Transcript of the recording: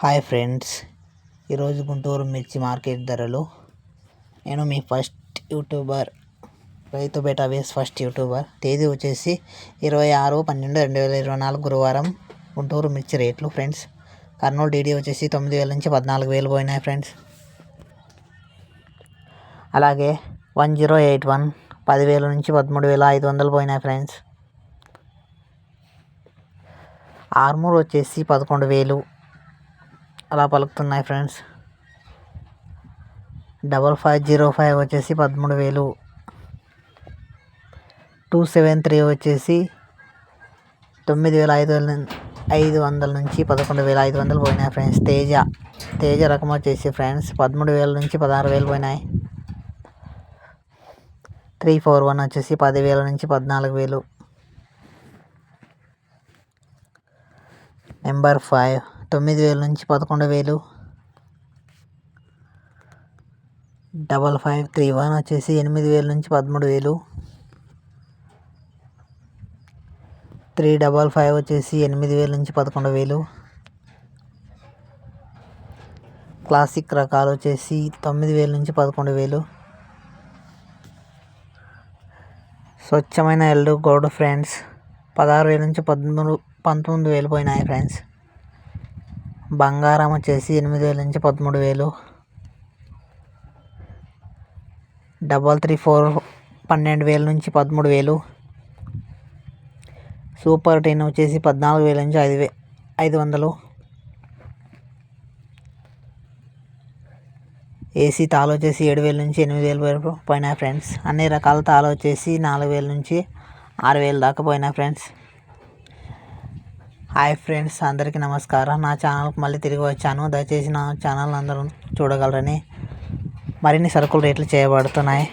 Hi friends, ఈరోజు గుంటూరు మిర్చి market ధరలు. నేను మీ ఫస్ట్ యూట్యూబర్, రైతు బేటాబేస్ ఫస్ట్ యూట్యూబర్. తేదీ వచ్చేసి 26/12/2024 గురువారం. గుంటూరు మిర్చి రేట్లు ఫ్రెండ్స్. కర్నూలు డీడీ వచ్చేసి 9,000 నుంచి 14,000 పోయినాయి ఫ్రెండ్స్. అలాగే 1081 10,000 నుంచి 13,500 పోయినాయి ఫ్రెండ్స్. ఆర్మూర్ వచ్చేసి 11,000 అలా పలుకుతున్నాయి ఫ్రెండ్స్. 5505 వచ్చేసి 13,000. 273 వచ్చేసి 9,500 నుంచి 11,500 పోయినాయి ఫ్రెండ్స్. తేజ రకం వచ్చేసి ఫ్రెండ్స్ 13,000 నుంచి 16,000 పోయినాయి. 341 వచ్చేసి 10,000 నుంచి 14,000. నెంబర్ 5 9,000 నుంచి 11,000. 5531 వచ్చేసి 8,000 నుంచి 13,000. 355 వచ్చేసి 8,000 నుంచి 11,000. క్లాసిక్ రకాలు వచ్చేసి 9,000 నుంచి 11,000. స్వచ్ఛమైన ఎల్లు గోల్డ్ ఫ్రెండ్స్ 16,000 నుంచి 19,000 పోయినాయి ఫ్రెండ్స్. బంగారం వచ్చేసి 8,000 నుంచి 13,000. 334 12,000 నుంచి 13,000. సూపర్ 10 వచ్చేసి 14,000 నుంచి 5,500. ఏసీ తాళ వచ్చేసి 7,000 నుంచి 8,000 వరకు పోయినాయి ఫ్రెండ్స్. అన్ని రకాల తాళ వచ్చేసి 4,000 నుంచి 6,000 దాకా పోయినాయి ఫ్రెండ్స్. హాయ్ ఫ్రెండ్స్, అందరికీ నమస్కారం. నా ఛానల్కి మళ్ళీ తిరిగి వచ్చాను. దయచేసి నా ఛానల్ అందరూ చూడగలరని. మరిన్ని సరుకులు రేట్లు చేయబడుతున్నాయి.